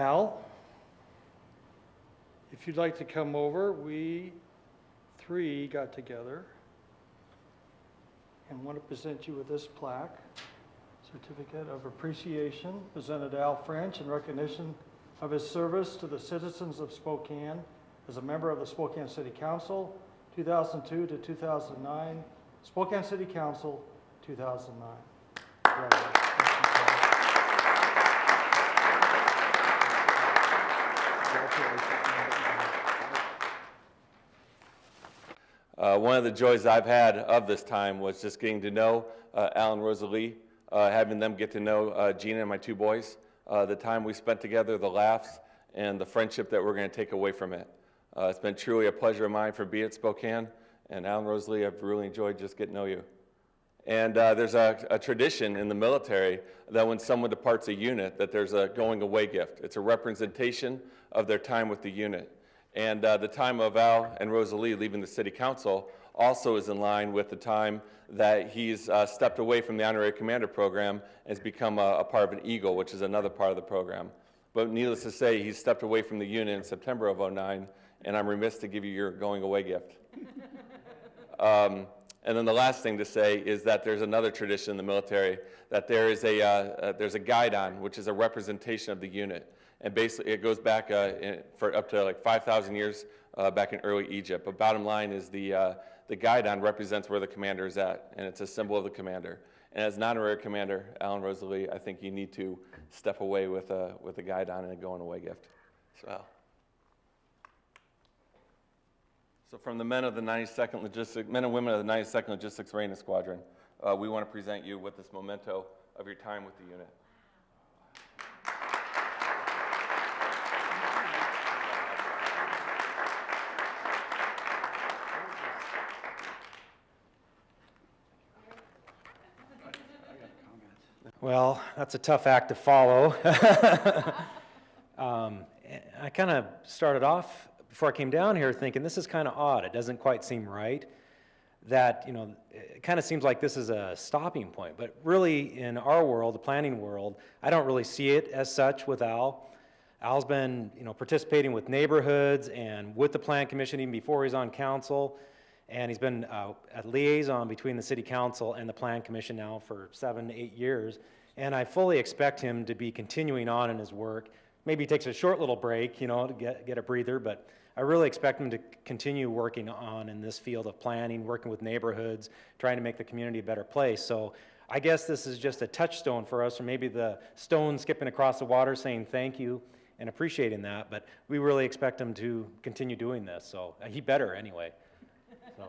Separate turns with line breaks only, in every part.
Al, if you'd like to come over, we three got together and want to present you with this plaque, Certificate of Appreciation, presented to Al French in recognition of his service to the citizens of Spokane as a member of the Spokane City Council, 2002 to 2009, Spokane City Council, 2009. Congratulations.
One of the joys I've had of this time was just getting to know Al and Rosalie, having them get to know Gina and my two boys, the time we spent together, the laughs, and the friendship that we're going to take away from it. It's been truly a pleasure of mine for being at Spokane, and Al and Rosalie, I've really enjoyed just getting to know you. And there's a tradition in the military that when someone departs a unit, that there's a going away gift. It's a representation of their time with the unit. And the time of Al and Rosalie leaving the City Council also is in line with the time that he's stepped away from the Honorary Commander program and has become a part of an Eagle, which is another part of the program. But needless to say, he's stepped away from the unit in September of '09, and I'm remiss to give you your going away gift. And then the last thing to say is that there's another tradition in the military, that there's a guidon, which is a representation of the unit. And basically it goes back for up to like 5,000 years back in early Egypt. But bottom line is the guidon represents where the commander is at, and it's a symbol of the commander. And as an honorary commander, Al and Rosalie, I think you need to step away with a guidon and a going away gift. So from the men of the 92nd men and women of the 92nd Logistics Readiness Squadron, we want to present you with this memento of your time with the unit.
Well, that's a tough act to follow. I kind of started off before I came down here thinking this is kind of odd. It doesn't quite seem right. That, it kind of seems like this is a stopping point. But really, in our world, the planning world, I don't really see it as such with Al. Al's been, participating with neighborhoods and with the Plan Commission even before he's on council. And he's been a liaison between the City Council and the Plan Commission now for 7 to 8 years. And I fully expect him to be continuing on in his work. Maybe he takes a short little break, to get a breather, but I really expect him to continue working on in this field of planning, working with neighborhoods, trying to make the community a better place. So I guess this is just a touchstone for us, or maybe the stone skipping across the water saying thank you and appreciating that, but we really expect him to continue doing this, so he better anyway. So.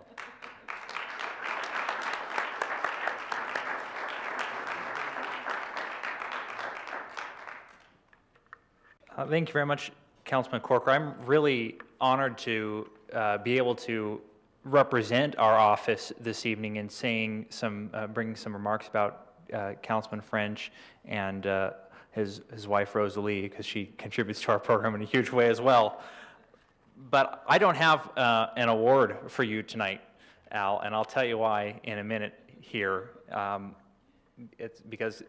Thank you very much, Councilman Corker. I'm really honored to be able to represent our office this evening in saying bringing some remarks about Councilman French and his wife Rosalie, because she contributes to our program in a huge way as well. But I don't have an award for you tonight, Al, and I'll tell you why in a minute here. It's because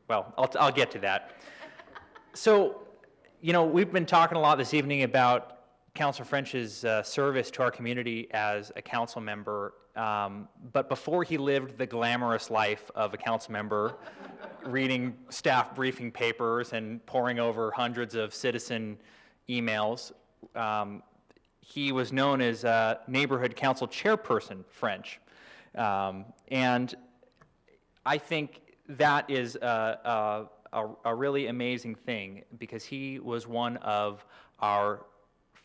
I'll get to that. So, we've been talking a lot this evening about Councilor French's service to our community as a council member, but before he lived the glamorous life of a council member, reading staff briefing papers and poring over hundreds of citizen emails, he was known as Neighborhood Council Chairperson French. And I think that is a really amazing thing, because he was one of our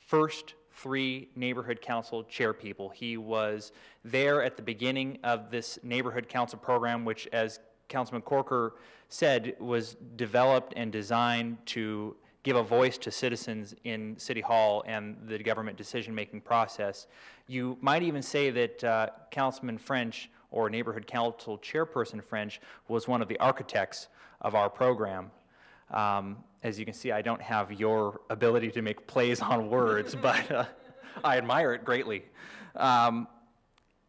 first 3 neighborhood council chair people. He was there at the beginning of this neighborhood council program, which, as Councilman Corker said, was developed and designed to give a voice to citizens in City Hall and the government decision-making process. You might even say that Councilman French, or Neighborhood Council Chairperson French, was one of the architects of our program. As you can see, I don't have your ability to make plays on words, but I admire it greatly. As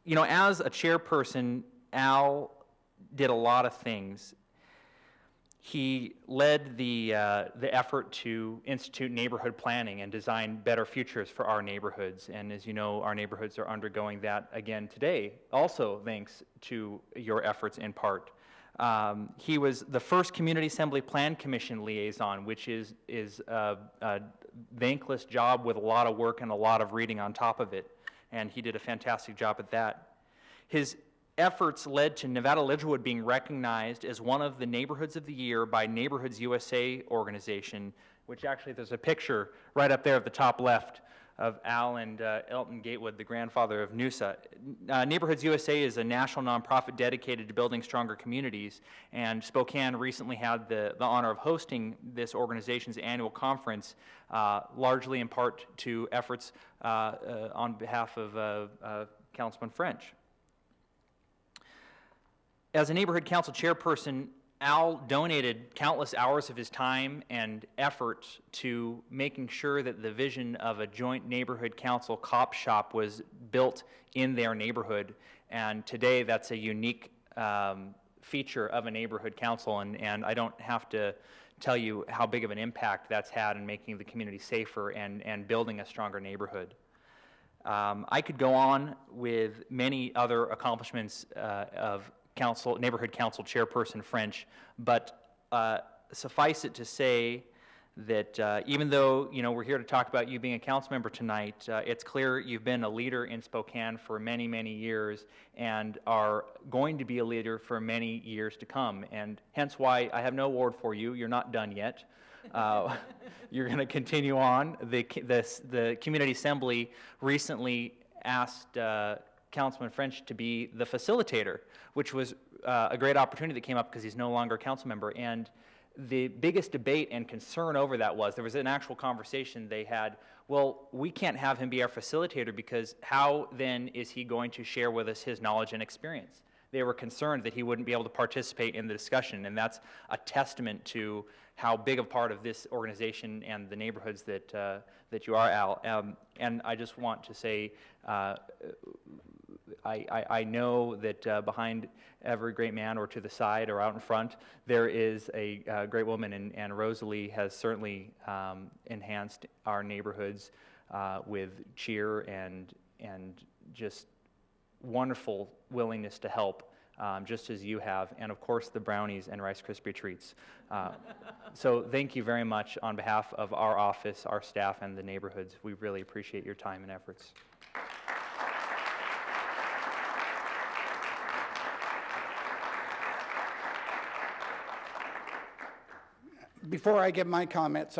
a chairperson, Al did a lot of things. He led the effort to institute neighborhood planning and design better futures for our neighborhoods. And as you know, our neighborhoods are undergoing that again today, also thanks to your efforts in part. He was the first Community Assembly Plan Commission liaison, which is a thankless job with a lot of work and a lot of reading on top of it. And he did a fantastic job at that. His efforts led to Nevada Lidgerwood being recognized as one of the neighborhoods of the year by Neighborhoods USA organization, which actually there's a picture right up there at the top left of Al and Elton Gatewood, the grandfather of Noosa. Neighborhoods USA is a national nonprofit dedicated to building stronger communities, and Spokane recently had the honor of hosting this organization's annual conference, largely in part to efforts on behalf of Councilman French. As a neighborhood council chairperson, Al donated countless hours of his time and effort to making sure that the vision of a joint neighborhood council cop shop was built in their neighborhood. And today that's a unique feature of a neighborhood council, and I don't have to tell you how big of an impact that's had in making the community safer and building a stronger neighborhood. I could go on with many other accomplishments of neighborhood council chairperson French, but suffice it to say that even though we're here to talk about you being a council member tonight, it's clear you've been a leader in Spokane for many, many years and are going to be a leader for many years to come, and hence why I have no award for you. You're not done yet. You're going to continue on. The Community Assembly recently asked Councilman French to be the facilitator, which was a great opportunity that came up because he's no longer a council member. And the biggest debate and concern over that was, there was an actual conversation they had, well, we can't have him be our facilitator because how then is he going to share with us his knowledge and experience? They were concerned that he wouldn't be able to participate in the discussion, and that's a testament to how big a part of this organization and the neighborhoods that you are, Al. And I just want to say, I know that behind every great man, or to the side or out in front, there is a great woman, and Rosalie has certainly enhanced our neighborhoods with cheer and just wonderful willingness to help, just as you have, and of course the brownies and Rice Krispie treats. So thank you very much on behalf of our office, our staff, and the neighborhoods. We really appreciate your time and efforts.
Before I give my comments,